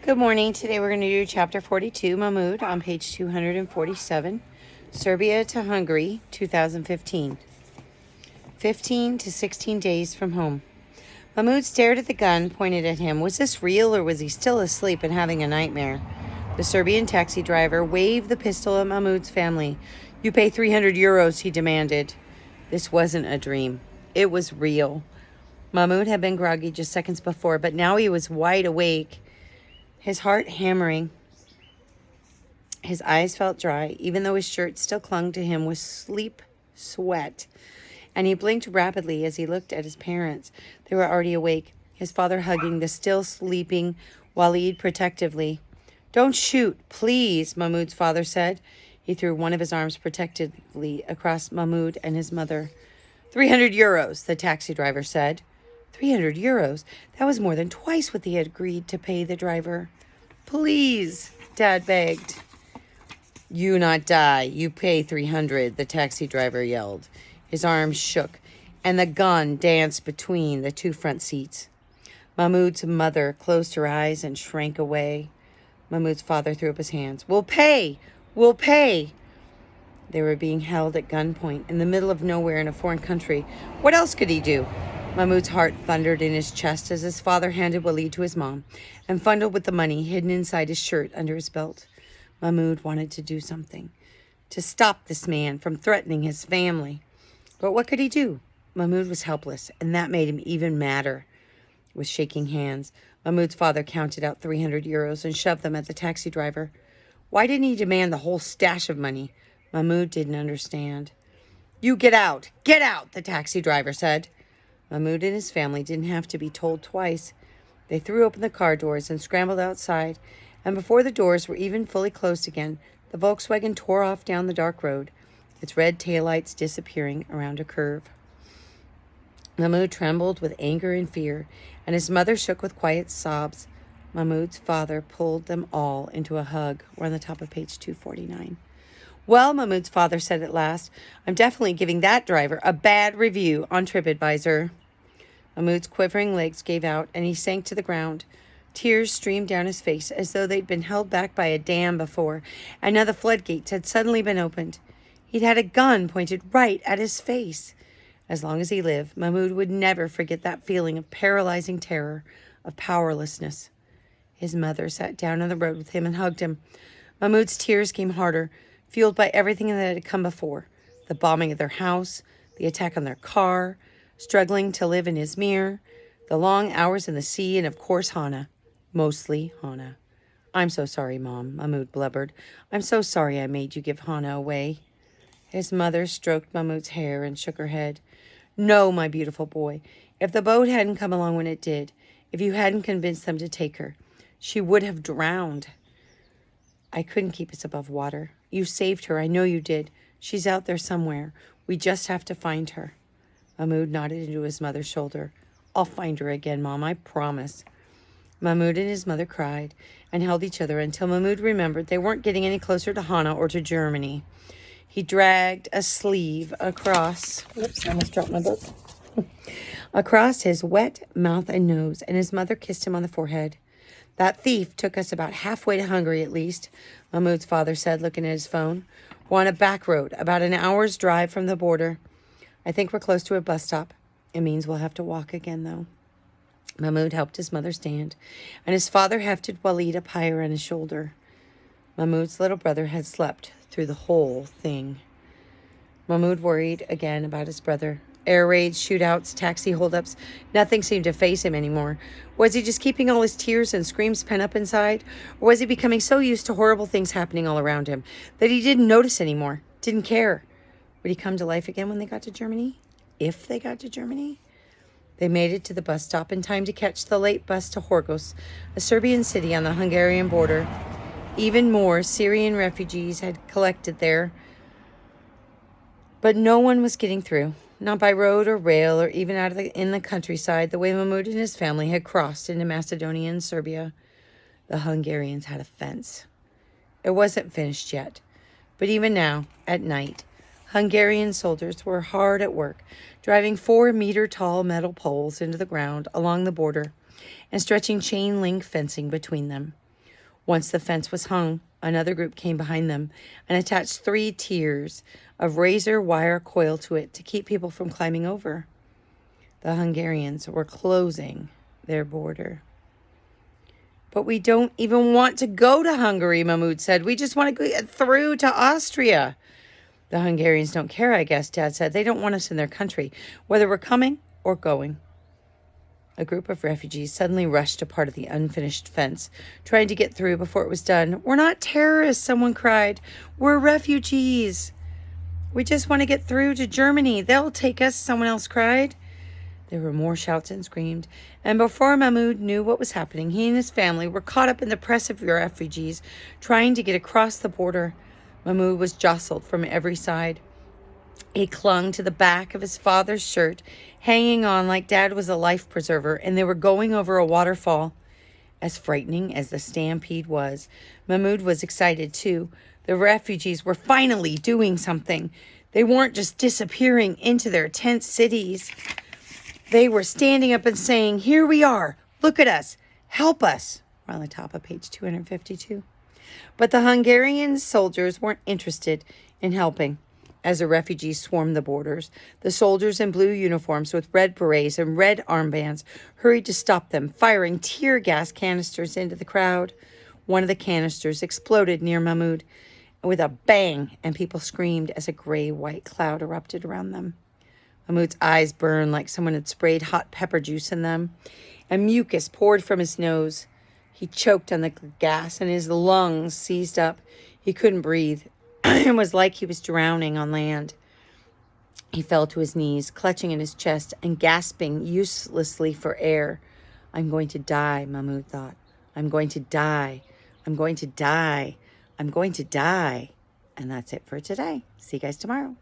Good morning. Today we're going to do chapter 42, Mahmud, on page 247, Serbia to Hungary, 2015. 15 to 16 days from home. Mahmud stared at the gun pointed at him. Was this real or was he still asleep and having a nightmare? The Serbian taxi driver waved the pistol at Mahmud's family. You pay 300 euros, he demanded. This wasn't a dream. It was real. Mahmud had been groggy just seconds before, but now he was wide awake, his heart hammering. His eyes felt dry, even though his shirt still clung to him with sleep sweat. And he blinked rapidly as he looked at his parents. They were already awake, his father hugging the still sleeping Walid protectively. Don't shoot, please, Mahmud's father said. He threw one of his arms protectively across Mahmud and his mother. 300 euros, the taxi driver said. 300 euros? That was more than twice what they had agreed to pay the driver. Please, Dad begged. You not die. You pay 300, the taxi driver yelled. His arms shook, and the gun danced between the two front seats. Mahmud's mother closed her eyes and shrank away. Mahmud's father threw up his hands. We'll pay! We'll pay! They were being held at gunpoint in the middle of nowhere in a foreign country. What else could he do? Mahmud's heart thundered in his chest as his father handed Walid to his mom and fumbled with the money hidden inside his shirt under his belt. Mahmud wanted to do something, to stop this man from threatening his family. But what could he do? Mahmud was helpless, and that made him even madder. With shaking hands, Mahmud's father counted out 300 euros and shoved them at the taxi driver. Why didn't he demand the whole stash of money? Mahmud didn't understand. You get out! Get out! The taxi driver said. Mahmud and his family didn't have to be told twice. They threw open the car doors and scrambled outside, and before the doors were even fully closed again, the Volkswagen tore off down the dark road, its red taillights disappearing around a curve. Mahmud trembled with anger and fear, and his mother shook with quiet sobs. Mahmud's father pulled them all into a hug. We're on the top of page 249. Well, Mahmud's father said at last, I'm definitely giving that driver a bad review on TripAdvisor. Mahmud's quivering legs gave out, and he sank to the ground. Tears streamed down his face as though they'd been held back by a dam before, and now the floodgates had suddenly been opened. He'd had a gun pointed right at his face. As long as he lived, Mahmud would never forget that feeling of paralyzing terror, of powerlessness. His mother sat down on the road with him and hugged him. Mahmud's tears came harder, fueled by everything that had come before. The bombing of their house, the attack on their car, struggling to live in Izmir, the long hours in the sea, and of course Hana. Mostly Hana. I'm so sorry, Mom, Mahmud blubbered. I'm so sorry I made you give Hana away. His mother stroked Mahmud's hair and shook her head. No, my beautiful boy. If the boat hadn't come along when it did, if you hadn't convinced them to take her, she would have drowned. I couldn't keep us above water. You saved her. I know you did. She's out there somewhere. We just have to find her. Mahmud nodded into his mother's shoulder. I'll find her again, Mom, I promise. Mahmud and his mother cried and held each other until Mahmud remembered they weren't getting any closer to Hana or to Germany. He dragged a sleeve across... Whoops, I almost dropped my book. across his wet mouth and nose, and his mother kissed him on the forehead. That thief took us about halfway to Hungary, at least, Mahmud's father said, looking at his phone. We're on a back road, about an hour's drive from the border. I think we're close to a bus stop. It means we'll have to walk again, though. Mahmud helped his mother stand, and his father hefted Walid up higher on his shoulder. Mahmud's little brother had slept through the whole thing. Mahmud worried again about his brother. Air raids, shootouts, taxi holdups. Nothing seemed to faze him anymore. Was he just keeping all his tears and screams pent up inside? Or was he becoming so used to horrible things happening all around him that he didn't notice anymore, didn't care? Would he come to life again when they got to Germany? If they got to Germany? They made it to the bus stop in time to catch the late bus to Horgoš, a Serbian city on the Hungarian border. Even more Syrian refugees had collected there, but no one was getting through. Not by road or rail or even out in the countryside, the way Mahmud and his family had crossed into Macedonia and Serbia. The Hungarians had a fence. It wasn't finished yet, but even now, at night, Hungarian soldiers were hard at work, driving 4-meter-tall metal poles into the ground along the border and stretching chain-link fencing between them. Once the fence was hung, another group came behind them and attached 3 tiers of razor wire coil to it to keep people from climbing over. The Hungarians were closing their border. But we don't even want to go to Hungary, Mahmoud said. We just want to get through to Austria. The Hungarians don't care, I guess, Dad said. They don't want us in their country, whether we're coming or going. A group of refugees suddenly rushed to part of the unfinished fence, trying to get through before it was done. We're not terrorists, someone cried. We're refugees. We just want to get through to Germany. They'll take us, someone else cried. There were more shouts and screams, and before Mahmoud knew what was happening, he and his family were caught up in the press of the refugees trying to get across the border. Mahmoud was jostled from every side. He clung to the back of his father's shirt, hanging on like Dad was a life preserver, and they were going over a waterfall. As frightening as the stampede was, Mahmoud was excited too. The refugees were finally doing something. They weren't just disappearing into their tent cities. They were standing up and saying, "Here we are. Look at us. Help us." We're on the top of page 252. But the Hungarian soldiers weren't interested in helping. As the refugees swarmed the borders, the soldiers in blue uniforms with red berets and red armbands hurried to stop them, firing tear gas canisters into the crowd. One of the canisters exploded near Mahmoud with a bang, and people screamed as a gray-white cloud erupted around them. Mahmoud's eyes burned like someone had sprayed hot pepper juice in them, and mucus poured from his nose. He choked on the gas, and his lungs seized up. He couldn't breathe. It was like he was drowning on land. He fell to his knees, clutching in his chest and gasping uselessly for air. I'm going to die, Mahmoud thought. I'm going to die. I'm going to die. I'm going to die. And that's it for today. See you guys tomorrow.